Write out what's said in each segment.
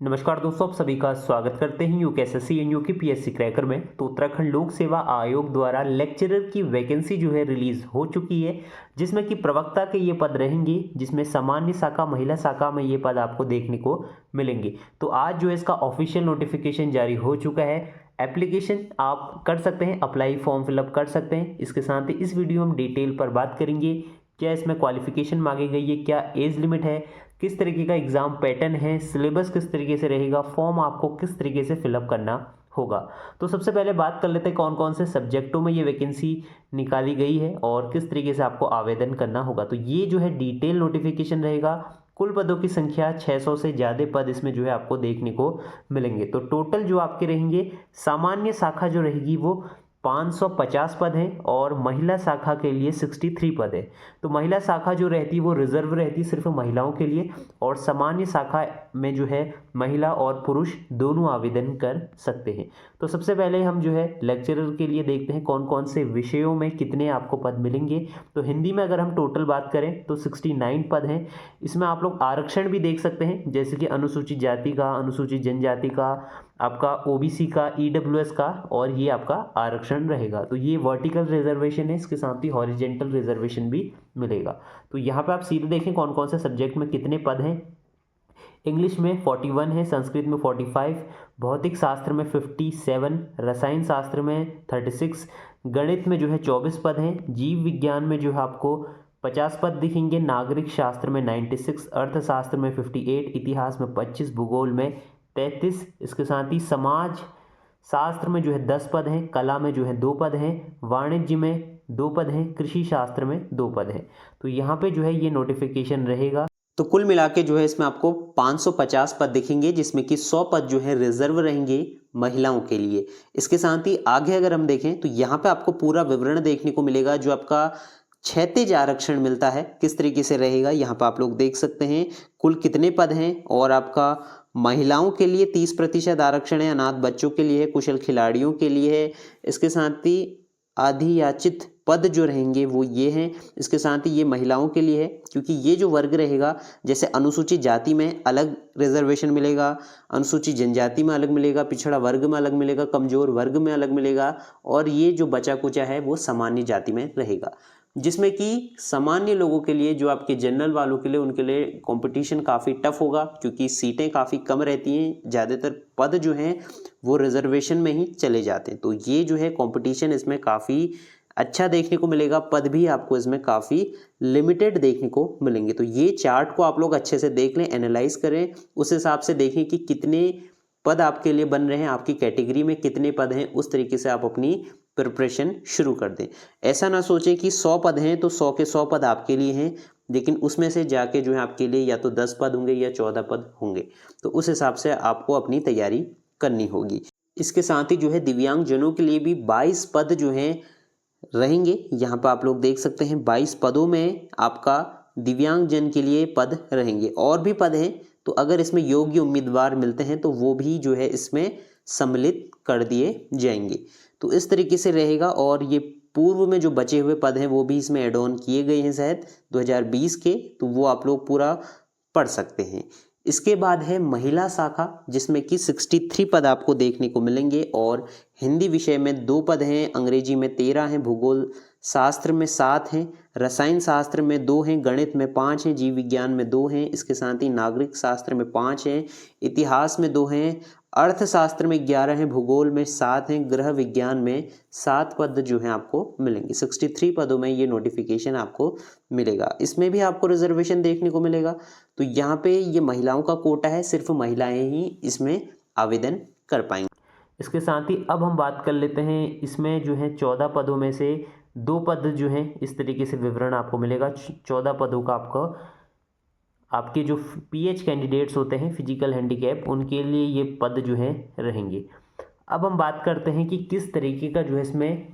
नमस्कार दोस्तों, आप सभी का स्वागत करते हैं UKSSC and UK PSC cracker में। तो उत्तराखंड लोक सेवा आयोग द्वारा लेक्चरर की वैकेंसी जो है रिलीज हो चुकी है, जिसमें कि प्रवक्ता के ये पद रहेंगे, जिसमें सामान्य शाखा महिला शाखा में ये पद आपको देखने को मिलेंगे। तो आज जो है इसका ऑफिशियल नोटिफिकेशन जारी हो चुका है। एप्लीकेशन आप कर सकते हैं, अप्लाई फॉर्म फिलअप कर सकते हैं। इसके साथ ही इस वीडियो में हम डिटेल पर बात करेंगे, क्या इसमें क्वालिफिकेशन मांगी गई है, क्या एज लिमिट है, किस तरीके का एग्ज़ाम पैटर्न है, सिलेबस किस तरीके से रहेगा, फॉर्म आपको किस तरीके से फिलअप करना होगा। तो सबसे पहले बात कर लेते हैं कौन कौन से सब्जेक्टों में ये वैकेंसी निकाली गई है और किस तरीके से आपको आवेदन करना होगा। तो ये जो है डिटेल नोटिफिकेशन रहेगा। कुल पदों की संख्या 600 से ज़्यादा पद इसमें जो है आपको देखने को मिलेंगे। तो टोटल जो आपके रहेंगे, सामान्य शाखा जो रहेगी वो 550 पद हैं और महिला शाखा के लिए 63 पद है। तो महिला शाखा जो रहती है वो रिजर्व रहती है सिर्फ महिलाओं के लिए, और सामान्य शाखा में जो है महिला और पुरुष दोनों आवेदन कर सकते हैं। तो सबसे पहले हम जो है लेक्चरर के लिए देखते हैं कौन कौन से विषयों में कितने आपको पद मिलेंगे। तो हिंदी में अगर हम टोटल बात करें तो 69 पद हैं। इसमें आप लोग आरक्षण भी देख सकते हैं, जैसे कि अनुसूचित जाति का, अनुसूचित जनजाति का, आपका ओबीसी का, ईडब्ल्यूएस का, और ये आपका आरक्षण रहेगा। तो ये वर्टिकल रिजर्वेशन है, इसके साथ ही हॉरिजेंटल रिजर्वेशन भी मिलेगा। तो यहाँ पे आप सीधे देखें कौन कौन से सब्जेक्ट में कितने पद हैं। इंग्लिश में 41 है, संस्कृत में 45, भौतिक शास्त्र में 57, रसायन शास्त्र में 36, गणित में जो है 24 पद हैं, जीव विज्ञान में जो है आपको 50 पद दिखेंगे, नागरिक शास्त्र में 96, अर्थशास्त्र में 58, इतिहास में 25, भूगोल में 33। इसके साथ ही समाज शास्त्र में जो है 10 पद हैं, कला में जो है 2 पद हैं, वाणिज्य में 2 पद हैं, कृषि शास्त्र में 2 पद हैं। तो यहाँ पे जो है ये नोटिफिकेशन रहेगा। तो कुल मिला के जो है इसमें आपको 550 पद दिखेंगे, जिसमें कि 100 पद जो है रिजर्व रहेंगे महिलाओं के लिए। इसके साथ ही आगे अगर हम देखें तो यहाँ पे आपको पूरा विवरण देखने को मिलेगा। जो आपका क्षैतिज आरक्षण मिलता है किस तरीके से रहेगा, यहाँ पर आप लोग देख सकते हैं कुल कितने पद हैं। और आपका महिलाओं के लिए 30% आरक्षण है, अनाथ बच्चों के लिए है, कुशल खिलाड़ियों के लिए है। इसके साथ ही अधियाचित पद जो रहेंगे वो ये हैं। इसके साथ ही ये महिलाओं के लिए है, क्योंकि ये जो वर्ग रहेगा, जैसे अनुसूचित जाति में अलग रिजर्वेशन मिलेगा, अनुसूचित जनजाति में अलग मिलेगा, पिछड़ा वर्ग में अलग मिलेगा, कमजोर वर्ग में अलग मिलेगा, और ये जो बचा कुचा है वो सामान्य जाति में रहेगा। जिसमें कि सामान्य लोगों के लिए, जो आपके जनरल वालों के लिए, उनके लिए कंपटीशन काफ़ी टफ होगा, क्योंकि सीटें काफ़ी कम रहती हैं, ज़्यादातर पद जो हैं वो रिजर्वेशन में ही चले जाते हैं। तो ये जो है कंपटीशन इसमें काफ़ी अच्छा देखने को मिलेगा, पद भी आपको इसमें काफ़ी लिमिटेड देखने को मिलेंगे। तो ये चार्ट को आप लोग अच्छे से देख लें, एनालाइज करें, उस हिसाब से देखें कि कितने पद आपके लिए बन रहे हैं, आपकी कैटेगरी में कितने पद हैं, उस तरीके से आप अपनी प्रिपरेशन शुरू कर दें। ऐसा ना सोचें कि 100 पद हैं तो 100 के 100 पद आपके लिए हैं, लेकिन उसमें से जाके जो है आपके लिए या तो 10 पद होंगे या 14 पद होंगे। तो उस हिसाब से आपको अपनी तैयारी करनी होगी। इसके साथ ही जो है दिव्यांग जनों के लिए भी 22 पद जो हैं रहेंगे। यहाँ पर आप लोग देख सकते हैं 22 पदों में आपका दिव्यांग जन के लिए पद रहेंगे। और भी पद हैं, तो अगर इसमें योग्य उम्मीदवार मिलते हैं तो वो भी जो है इसमें सम्मिलित कर दिए जाएंगे। तो इस तरीके से रहेगा। और ये पूर्व में जो बचे हुए पद हैं वो भी इसमें ऐड ऑन किए गए हैं शायद 2020 के, तो वो आप लोग पूरा पढ़ सकते हैं। इसके बाद है महिला शाखा, जिसमें कि 63 पद आपको देखने को मिलेंगे। और हिंदी विषय में 2 पद हैं, अंग्रेजी में 13 हैं, भूगोल शास्त्र में 7 हैं, रसायन शास्त्र में 2 हैं, गणित में 5 हैं, जीव विज्ञान में 2 हैं। इसके साथ ही नागरिक शास्त्र में 5 हैं, इतिहास में 2 हैं, अर्थशास्त्र में 11 हैं, भूगोल में 7 हैं, गृह विज्ञान में 7 पद जो हैं आपको मिलेंगे। 63 पदों में ये नोटिफिकेशन आपको मिलेगा। इसमें भी आपको रिजर्वेशन देखने को मिलेगा। तो यहाँ पे ये महिलाओं का कोटा है, सिर्फ महिलाएं ही इसमें आवेदन कर पाएंगी। इसके साथ ही अब हम बात कर लेते हैं, इसमें जो है 14 पदों में से 2 पद जो हैं इस तरीके से विवरण आपको मिलेगा। 14 पदों का आपके जो पीएच कैंडिडेट्स होते हैं, फिजिकल हैंडीकैप, उनके लिए ये पद जो है रहेंगे। अब हम बात करते हैं कि किस तरीके का जो है इसमें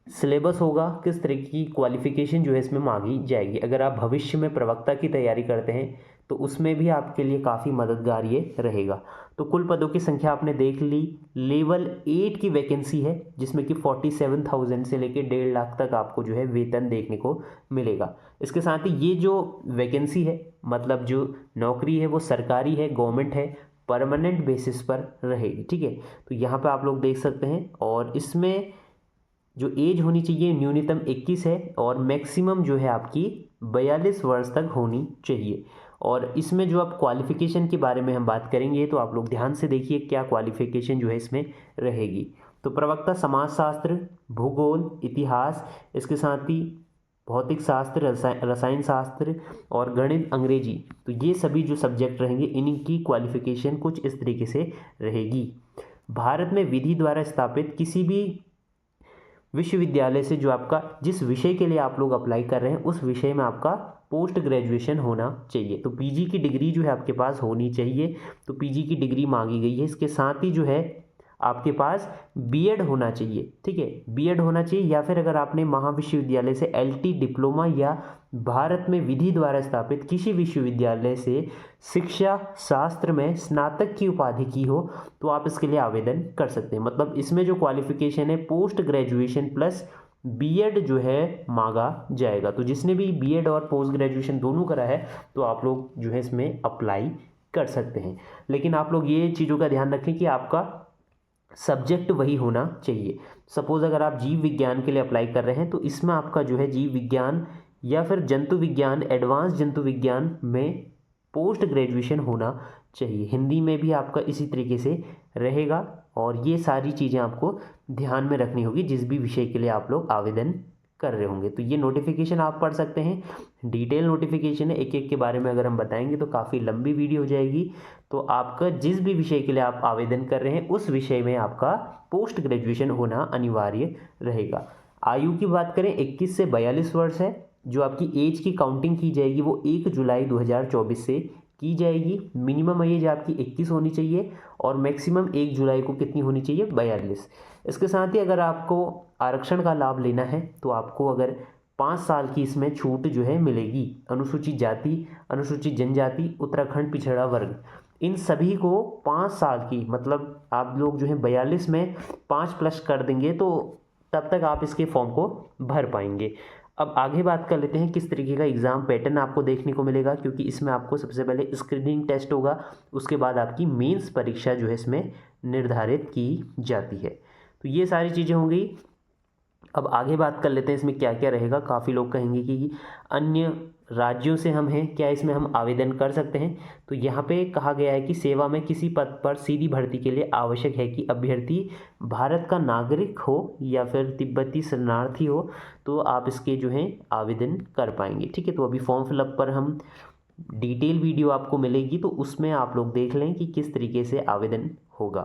सिलेबस होगा, किस तरीके की क्वालिफिकेशन जो है इसमें मांगी जाएगी। अगर आप भविष्य में प्रवक्ता की तैयारी करते हैं तो उसमें भी आपके लिए काफ़ी मददगार ये रहेगा। तो कुल पदों की संख्या आपने देख ली। लेवल 8 की वैकेंसी है, जिसमें कि 47,000 से लेकर 1.5 लाख तक आपको जो है वेतन देखने को मिलेगा। इसके साथ ही ये जो वैकेंसी है, मतलब जो नौकरी है वो सरकारी है, गवर्नमेंट है, परमानेंट बेसिस पर रहेगी। ठीक है, तो यहाँ पे आप लोग देख सकते हैं। और इसमें जो एज होनी चाहिए न्यूनतम 21 है और मैक्सिमम जो है आपकी 42 वर्ष तक होनी चाहिए। और इसमें जो आप क्वालिफ़िकेशन के बारे में हम बात करेंगे तो आप लोग ध्यान से देखिए क्या क्वालिफ़िकेशन जो है इसमें रहेगी। तो प्रवक्ता समाजशास्त्र, भूगोल, इतिहास, इसके साथ ही भौतिक शास्त्र, रसायन शास्त्र और गणित, अंग्रेजी, तो ये सभी जो सब्जेक्ट रहेंगे इनकी क्वालिफ़िकेशन कुछ इस तरीके से रहेगी। भारत में विधि द्वारा स्थापित किसी भी विश्वविद्यालय से जो आपका जिस विषय के लिए आप लोग अप्लाई कर रहे हैं उस विषय में आपका पोस्ट ग्रेजुएशन होना चाहिए। तो पीजी की डिग्री जो है आपके पास होनी चाहिए। तो पीजी की डिग्री मांगी गई है। इसके साथ ही जो है आपके पास बीएड होना चाहिए। ठीक है, बीएड होना चाहिए, या फिर अगर आपने महाविश्वविद्यालय से एलटी डिप्लोमा या भारत में विधि द्वारा स्थापित किसी विश्वविद्यालय से शिक्षा शास्त्र में स्नातक की उपाधि की हो तो आप इसके लिए आवेदन कर सकते हैं। मतलब इसमें जो क्वालिफिकेशन है पोस्ट ग्रेजुएशन प्लस बीएड जो है मांगा जाएगा। तो जिसने भी बीएड और पोस्ट ग्रेजुएशन दोनों करा है तो आप लोग जो है इसमें अप्लाई कर सकते हैं। लेकिन आप लोग ये चीज़ों का ध्यान रखें कि आपका सब्जेक्ट वही होना चाहिए। सपोज़ अगर आप जीव विज्ञान के लिए अप्लाई कर रहे हैं तो इसमें आपका जो है जीव विज्ञान या फिर जंतु विज्ञान, एडवांस जंतु विज्ञान में पोस्ट ग्रेजुएशन होना चाहिए। हिंदी में भी आपका इसी तरीके से रहेगा। और ये सारी चीज़ें आपको ध्यान में रखनी होगी जिस भी विषय के लिए आप लोग आवेदन कर रहे होंगे। तो ये नोटिफिकेशन आप पढ़ सकते हैं। डिटेल नोटिफिकेशन है, एक एक के बारे में अगर हम बताएंगे तो काफ़ी लंबी वीडियो हो जाएगी। तो आपका जिस भी विषय के लिए आप आवेदन कर रहे हैं उस विषय में आपका पोस्ट ग्रेजुएशन होना अनिवार्य रहेगा। आयु की बात करें 21 से 42 वर्ष है। जो आपकी एज की काउंटिंग की जाएगी वो 1 जुलाई 2024 से की जाएगी। मिनिमम एज आपकी 21 होनी चाहिए और मैक्सिमम 1 जुलाई को कितनी होनी चाहिए, 42। इसके साथ ही अगर आपको आरक्षण का लाभ लेना है तो आपको अगर 5 साल की इसमें छूट जो है मिलेगी। अनुसूचित जाति, अनुसूचित जनजाति, उत्तराखंड पिछड़ा वर्ग, इन सभी को 5 साल की, मतलब आप लोग जो है 42 में 5 प्लस कर देंगे तो तब तक आप इसके फॉर्म को भर पाएंगे। अब आगे बात कर लेते हैं किस तरीके का एग्ज़ाम पैटर्न आपको देखने को मिलेगा, क्योंकि इसमें आपको सबसे पहले स्क्रीनिंग टेस्ट होगा, उसके बाद आपकी मेंस परीक्षा जो है इसमें निर्धारित की जाती है। तो ये सारी चीज़ें होंगी। अब आगे बात कर लेते हैं इसमें क्या क्या रहेगा। काफ़ी लोग कहेंगे कि अन्य राज्यों से हम हैं, क्या इसमें हम आवेदन कर सकते हैं? तो यहाँ पे कहा गया है कि सेवा में किसी पद पर सीधी भर्ती के लिए आवश्यक है कि अभ्यर्थी भारत का नागरिक हो या फिर तिब्बती शरणार्थी हो, तो आप इसके जो हैं आवेदन कर पाएंगे। ठीक है, तो अभी फॉर्म फिलअप पर हम डिटेल वीडियो आपको मिलेगी तो उसमें आप लोग देख लें कि किस तरीके से आवेदन होगा।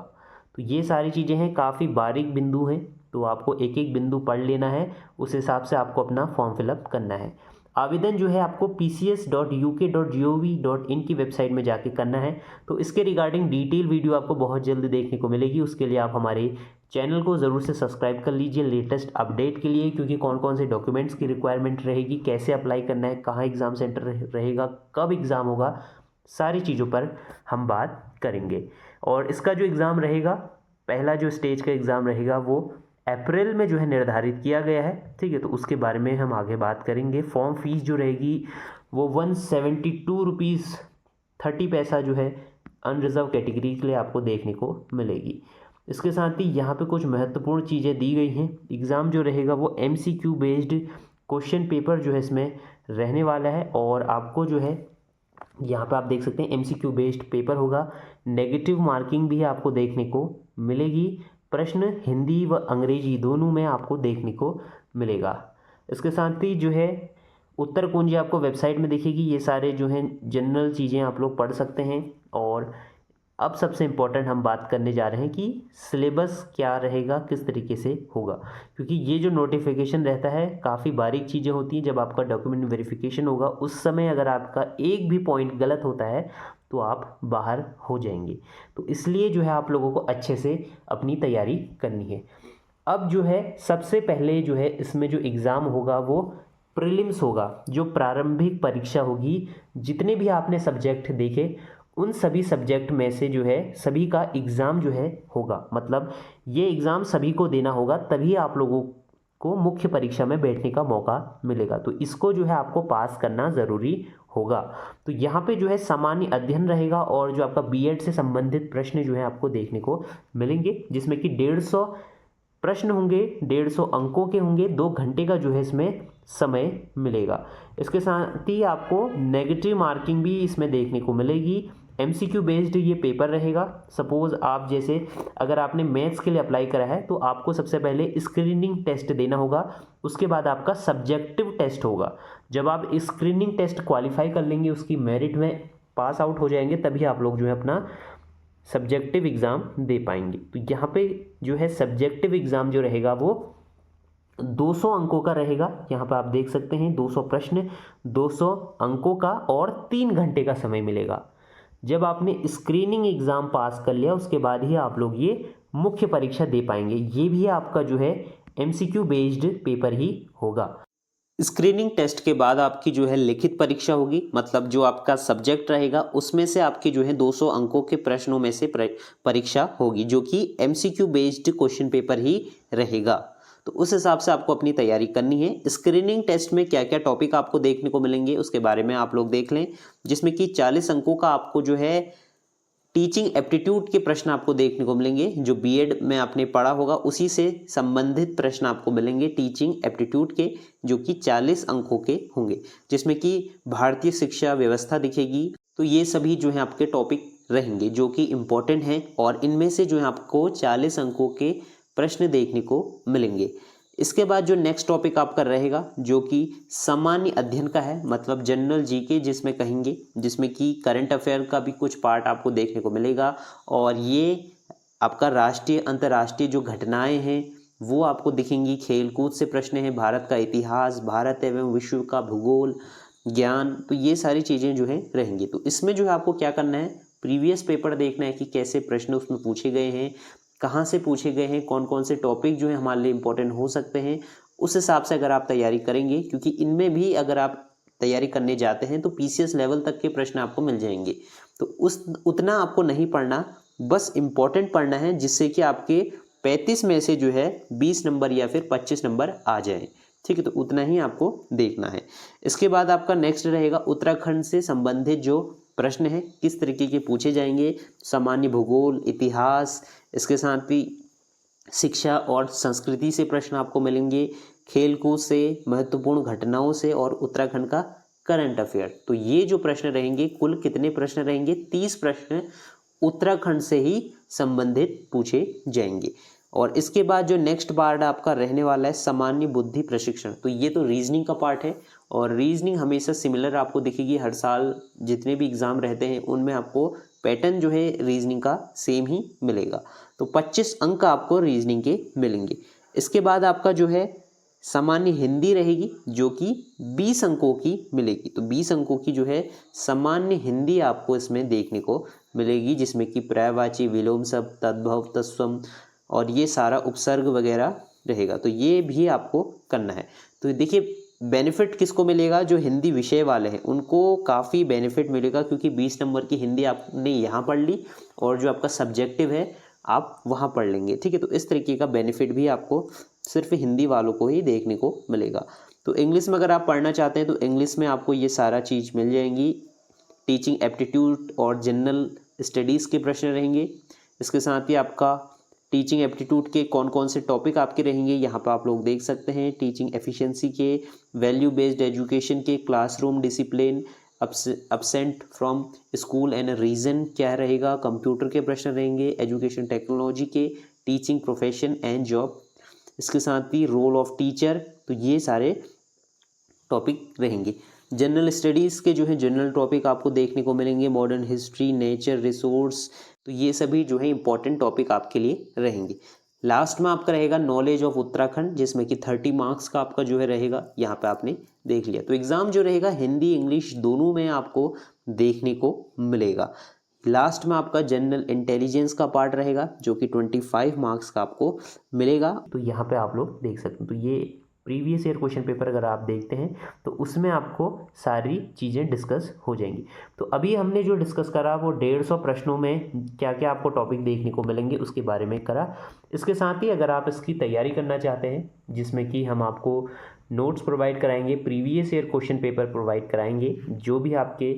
तो ये सारी चीज़ें हैं, काफ़ी बारीक बिंदु हैं, तो आपको एक एक बिंदु पढ़ लेना है, उस हिसाब से आपको अपना फॉर्म फिलअप करना है। आवेदन जो है आपको pcs.uk.gov.in की वेबसाइट में जाके करना है। तो इसके रिगार्डिंग डिटेल वीडियो आपको बहुत जल्द देखने को मिलेगी। उसके लिए आप हमारे चैनल को ज़रूर से सब्सक्राइब कर लीजिए लेटेस्ट अपडेट के लिए, क्योंकि कौन कौन से डॉक्यूमेंट्स की रिक्वायरमेंट रहेगी, कैसे अप्लाई करना है, कहाँ एग्ज़ाम सेंटर रहेगा, कब एग्ज़ाम होगा, सारी चीज़ों पर हम बात करेंगे। और इसका जो एग्ज़ाम रहेगा, पहला जो स्टेज का एग्ज़ाम रहेगा वो अप्रैल में जो है निर्धारित किया गया है। ठीक है, तो उसके बारे में हम आगे बात करेंगे। फॉर्म फीस जो रहेगी वो 172 रुपीज़ 30 पैसा जो है अनरिजर्व कैटेगरी के लिए आपको देखने को मिलेगी। इसके साथ ही यहाँ पे कुछ महत्वपूर्ण चीज़ें दी गई हैं। एग्ज़ाम जो रहेगा वो MCQ बेस्ड क्वेश्चन पेपर जो है इसमें रहने वाला है। और आपको जो है यहाँ पे आप देख सकते हैं MCQ बेस्ड पेपर होगा। नेगेटिव मार्किंग भी आपको देखने को मिलेगी। प्रश्न हिंदी व अंग्रेजी दोनों में आपको देखने को मिलेगा। इसके साथ ही जो है उत्तर कुंज आपको वेबसाइट में दिखेगी। ये सारे जो हैं जनरल चीज़ें आप लोग पढ़ सकते हैं। और अब सबसे इम्पोर्टेंट हम बात करने जा रहे हैं कि सिलेबस क्या रहेगा, किस तरीके से होगा, क्योंकि ये जो नोटिफिकेशन रहता है काफ़ी बारीक चीज़ें होती हैं। जब आपका डॉक्यूमेंट वेरिफिकेशन होगा उस समय अगर आपका एक भी पॉइंट गलत होता है तो आप बाहर हो जाएंगे। तो इसलिए जो है आप लोगों को अच्छे से अपनी तैयारी करनी है। अब जो है सबसे पहले जो है इसमें जो एग्ज़ाम होगा वो प्रीलिम्स होगा, जो प्रारंभिक परीक्षा होगी। जितने भी आपने सब्जेक्ट देखे उन सभी सब्जेक्ट में से जो है सभी का एग्ज़ाम जो है होगा। मतलब ये एग्ज़ाम सभी को देना होगा, तभी आप लोगों को मुख्य परीक्षा में बैठने का मौका मिलेगा। तो इसको जो है आपको पास करना ज़रूरी होगा। तो यहाँ पे जो है सामान्य अध्ययन रहेगा और जो आपका बीएड से संबंधित प्रश्न जो है आपको देखने को मिलेंगे, जिसमें कि 150 प्रश्न होंगे, 150 अंकों के होंगे, 2 घंटे का जो है इसमें समय मिलेगा। इसके साथ ही आपको नेगेटिव मार्किंग भी इसमें देखने को मिलेगी। एमसीक्यू बेस्ड ये पेपर रहेगा। सपोज आप जैसे अगर आपने मैथ्स के लिए अप्लाई करा है तो आपको सबसे पहले स्क्रीनिंग टेस्ट देना होगा, उसके बाद आपका सब्जेक्टिव टेस्ट होगा। जब आप स्क्रीनिंग टेस्ट क्वालिफाई कर लेंगे, उसकी मेरिट में पास आउट हो जाएंगे, तभी आप लोग जो है अपना सब्जेक्टिव एग्ज़ाम दे पाएंगे। तो यहाँ पे जो है सब्जेक्टिव एग्ज़ाम जो रहेगा वो 200 अंकों का रहेगा। यहाँ पर आप देख सकते हैं 200 प्रश्न, 200 अंकों का और 3 घंटे का समय मिलेगा। जब आपने स्क्रीनिंग एग्ज़ाम पास कर लिया उसके बाद ही आप लोग ये मुख्य परीक्षा दे पाएंगे। ये भी आपका जो है एमसीक्यू बेस्ड पेपर ही होगा। स्क्रीनिंग टेस्ट के बाद आपकी जो है लिखित परीक्षा होगी, मतलब जो आपका सब्जेक्ट रहेगा उसमें से आपकी जो है 200 अंकों के प्रश्नों में से परीक्षा होगी, जो कि एमसीक्यू बेस्ड क्वेश्चन पेपर ही रहेगा। तो उस हिसाब से आपको अपनी तैयारी करनी है। स्क्रीनिंग टेस्ट में क्या क्या टॉपिक आपको देखने को मिलेंगे उसके बारे में आप लोग देख लें, जिसमें कि 40 अंकों का आपको जो है टीचिंग एप्टीट्यूड के प्रश्न आपको देखने को मिलेंगे। जो बीएड में आपने पढ़ा होगा उसी से संबंधित प्रश्न आपको मिलेंगे टीचिंग एप्टीट्यूड के, जो कि 40 अंकों के होंगे, जिसमें कि भारतीय शिक्षा व्यवस्था दिखेगी। तो ये सभी जो है आपके टॉपिक रहेंगे जो कि इम्पोर्टेंट हैं और इनमें से जो है आपको 40 अंकों के प्रश्न देखने को मिलेंगे। इसके बाद जो नेक्स्ट टॉपिक आपका रहेगा जो कि सामान्य अध्ययन का है, मतलब जनरल जीके जिसमें कहेंगे, जिसमें कि करंट अफेयर का भी कुछ पार्ट आपको देखने को मिलेगा। और ये आपका राष्ट्रीय अंतर्राष्ट्रीय जो घटनाएं हैं वो आपको दिखेंगी। खेलकूद से प्रश्न हैं, भारत का इतिहास, भारत एवं विश्व का भूगोल ज्ञान, तो ये सारी चीज़ें जो है रहेंगी। तो इसमें जो है आपको क्या करना है, प्रीवियस पेपर देखना है कि कैसे प्रश्न उसमें पूछे गए हैं, कहाँ से पूछे गए हैं, कौन कौन से टॉपिक जो है हमारे लिए इम्पोर्टेंट हो सकते हैं। उस हिसाब से अगर आप तैयारी करेंगे, क्योंकि इनमें भी अगर आप तैयारी करने जाते हैं तो पीसीएस लेवल तक के प्रश्न आपको मिल जाएंगे। तो उतना आपको नहीं पढ़ना, बस इम्पोर्टेंट पढ़ना है, जिससे कि आपके 35 में से जो है 20 नंबर या फिर 25 नंबर आ जाए। ठीक है, तो उतना ही आपको देखना है। इसके बाद आपका नेक्स्ट रहेगा उत्तराखंड से संबंधित जो प्रश्न है किस तरीके के पूछे जाएंगे, सामान्य भूगोल, इतिहास, इसके साथ ही शिक्षा और संस्कृति से प्रश्न आपको मिलेंगे, खेलकूद से, महत्वपूर्ण घटनाओं से और उत्तराखंड का करंट अफेयर। तो ये जो प्रश्न रहेंगे, कुल कितने प्रश्न रहेंगे, 30 प्रश्न उत्तराखंड से ही संबंधित पूछे जाएंगे। और इसके बाद जो नेक्स्ट पार्ट आपका रहने वाला है सामान्य बुद्धि प्रशिक्षण। तो ये तो रीजनिंग का पार्ट है और रीजनिंग हमेशा सिमिलर आपको दिखेगी। हर साल जितने भी एग्ज़ाम रहते हैं उनमें आपको पैटर्न जो है रीजनिंग का सेम ही मिलेगा। तो 25 अंक आपको रीजनिंग के मिलेंगे। इसके बाद आपका जो है सामान्य हिंदी रहेगी जो कि 20 अंकों की मिलेगी। तो 20 अंकों की जो है सामान्य हिंदी आपको इसमें देखने को मिलेगी, जिसमें कि पर्यायवाची, विलोम शब्द, तद्भव, तत्सम और ये सारा उपसर्ग वगैरह रहेगा। तो ये भी आपको करना है। तो देखिए बेनिफिट किसको मिलेगा, जो हिंदी विषय वाले हैं उनको काफ़ी बेनिफिट मिलेगा, क्योंकि 20 नंबर की हिंदी आपने यहाँ पढ़ ली और जो आपका सब्जेक्टिव है आप वहाँ पढ़ लेंगे। ठीक है, तो इस तरीके का बेनिफिट भी आपको सिर्फ हिंदी वालों को ही देखने को मिलेगा। तो इंग्लिश में अगर आप पढ़ना चाहते हैं तो इंग्लिश में आपको ये सारा चीज़ मिल जाएंगी। टीचिंग एप्टीट्यूड और जनरल स्टडीज़ के प्रश्न रहेंगे। इसके साथ ही आपका टीचिंग एप्टीट्यूड के कौन कौन से टॉपिक आपके रहेंगे यहाँ पर आप लोग देख सकते हैं। टीचिंग एफिशिएंसी के, वैल्यू बेस्ड एजुकेशन के, classroom discipline, absent from school and reason क्या रहेगा, कंप्यूटर के प्रश्न रहेंगे, एजुकेशन टेक्नोलॉजी के, टीचिंग प्रोफेशन एंड जॉब, इसके साथ ही रोल ऑफ टीचर। तो ये सारे टॉपिक रहेंगे। जनरल स्टडीज़ के जो है जनरल टॉपिक आपको देखने को मिलेंगे, मॉडर्न हिस्ट्री, नेचर रिसोर्स, तो ये सभी जो है इंपॉर्टेंट टॉपिक आपके लिए रहेंगे। लास्ट में आपका रहेगा नॉलेज ऑफ उत्तराखंड, जिसमें कि 30 मार्क्स का आपका जो है रहेगा, यहाँ पे आपने देख लिया। तो एग्ज़ाम जो रहेगा हिंदी इंग्लिश दोनों में आपको देखने को मिलेगा। लास्ट में आपका जनरल इंटेलिजेंस का पार्ट रहेगा जो कि 25 मार्क्स का आपको मिलेगा। तो यहाँ पे आप लोग देख सकते हैं। तो ये प्रीवियस ईयर क्वेश्चन पेपर अगर आप देखते हैं तो उसमें आपको सारी चीज़ें डिस्कस हो जाएंगी। तो अभी हमने जो डिस्कस करा वो 150 प्रश्नों में क्या क्या आपको टॉपिक देखने को मिलेंगे उसके बारे में करा। इसके साथ ही अगर आप इसकी तैयारी करना चाहते हैं, जिसमें कि हम आपको नोट्स प्रोवाइड कराएंगे, previous year question paper provide कराएंगे। जो भी आपके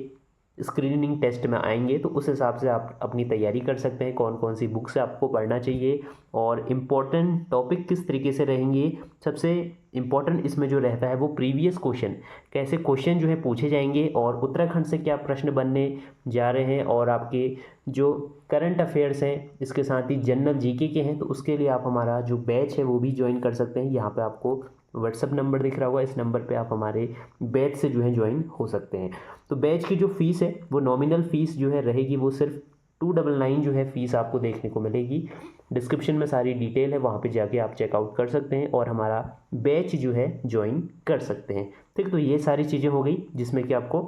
स्क्रीनिंग टेस्ट में आएंगे तो उस हिसाब से आप अपनी तैयारी कर सकते हैं, कौन कौन सी बुक से आपको पढ़ना चाहिए और इम्पोर्टेंट टॉपिक किस तरीके से रहेंगे। सबसे इम्पोर्टेंट इसमें जो रहता है वो प्रीवियस क्वेश्चन, कैसे क्वेश्चन जो है पूछे जाएंगे और उत्तराखंड से क्या प्रश्न बनने जा रहे हैं, और आपके जो करंट अफेयर्स हैं, इसके साथ ही जनरल जीके के हैं। तो उसके लिए आप हमारा जो बैच है वो भी ज्वाइन कर सकते हैं। यहाँ पे आपको व्हाट्सअप नंबर दिख रहा होगा, इस नंबर पे आप हमारे बैच से जो है ज्वाइन हो सकते हैं। तो बैच की जो फ़ीस है वो नॉमिनल फ़ीस जो है रहेगी, वो सिर्फ 299 जो है फ़ीस आपको देखने को मिलेगी। डिस्क्रिप्शन में सारी डिटेल है, वहाँ पे जाके आप चेकआउट कर सकते हैं और हमारा बैच जो है ज्वाइन कर सकते हैं। ठीक, तो ये सारी चीज़ें हो गई जिसमें कि आपको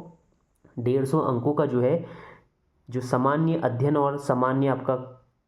150 अंकों का जो है जो सामान्य अध्ययन और सामान्य आपका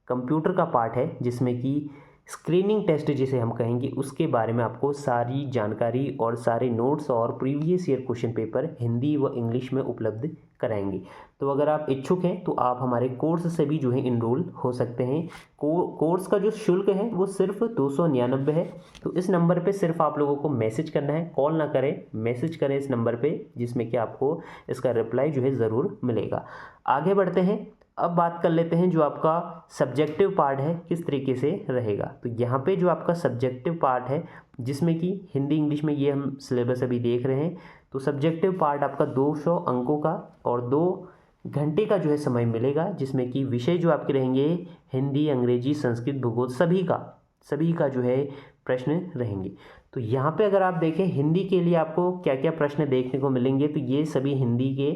कंप्यूटर का पार्ट है, जिसमें कि स्क्रीनिंग टेस्ट जिसे हम कहेंगे, उसके बारे में आपको सारी जानकारी और सारे नोट्स और previous year question paper Hindi व इंग्लिश में उपलब्ध कराएंगे। तो अगर आप इच्छुक हैं तो आप हमारे कोर्स से भी जो है इनरोल हो सकते हैं। कोर्स का जो शुल्क है वो सिर्फ 299 है। तो इस नंबर पे सिर्फ आप लोगों को मैसेज करना है, कॉल ना करें, मैसेज करें इस नंबर पे, जिसमें कि आपको इसका रिप्लाई जो है ज़रूर मिलेगा। आगे बढ़ते हैं, अब बात कर लेते हैं जो आपका सब्जेक्टिव पार्ट है किस तरीके से रहेगा। तो यहाँ पे जो आपका सब्जेक्टिव पार्ट है, जिसमें कि हिंदी इंग्लिश में ये हम सिलेबस अभी देख रहे हैं, तो सब्जेक्टिव पार्ट आपका 200 अंकों का और 2 घंटे का जो है समय मिलेगा, जिसमें कि विषय जो आपके रहेंगे हिंदी, अंग्रेजी, संस्कृत, भूगोल, सभी का जो है प्रश्न रहेंगे। तो यहाँ पे अगर आप देखें हिंदी के लिए आपको क्या क्या प्रश्न देखने को मिलेंगे, तो ये सभी हिंदी के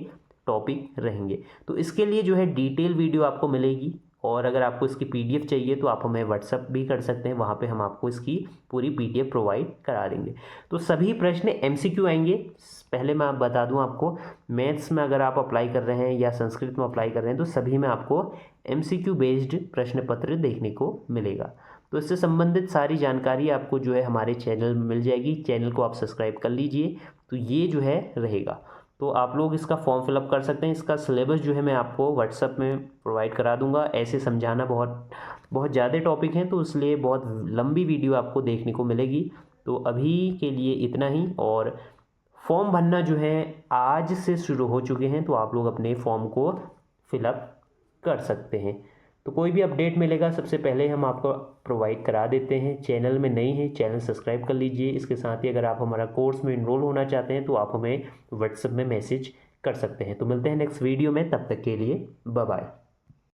टॉपिक रहेंगे। तो इसके लिए जो है डिटेल वीडियो आपको मिलेगी, और अगर आपको इसकी पीडीएफ चाहिए तो आप हमें व्हाट्सअप भी कर सकते हैं, वहाँ पे हम आपको इसकी पूरी पीडीएफ प्रोवाइड करा देंगे। तो सभी प्रश्न एमसीक्यू आएंगे। पहले मैं बता दूं आपको, मैथ्स में अगर आप अप्लाई कर रहे हैं या संस्कृत में अप्लाई कर रहे हैं तो सभी में आपको एमसीक्यू बेस्ड प्रश्न पत्र देखने को मिलेगा। तो इससे संबंधित सारी जानकारी आपको जो है हमारे चैनल में मिल जाएगी। चैनल को आप सब्सक्राइब कर लीजिए। तो ये जो है रहेगा, तो आप लोग इसका फॉर्म फिलअप कर सकते हैं। इसका सिलेबस जो है मैं आपको व्हाट्सअप में प्रोवाइड करा दूंगा। ऐसे समझाना बहुत ज़्यादा टॉपिक हैं, तो इसलिए बहुत लंबी वीडियो आपको देखने को मिलेगी। तो अभी के लिए इतना ही, और फॉर्म भरना जो है आज से शुरू हो चुके हैं, तो आप लोग अपने फॉर्म को फिलअप कर सकते हैं। तो कोई भी अपडेट मिलेगा सबसे पहले हम आपको प्रोवाइड करा देते हैं। चैनल में नए हैं, चैनल सब्सक्राइब कर लीजिए। इसके साथ ही अगर आप हमारा कोर्स में इनरोल होना चाहते हैं तो आप हमें व्हाट्सएप में मैसेज कर सकते हैं। तो मिलते हैं नेक्स्ट वीडियो में, तब तक के लिए बाय बाय।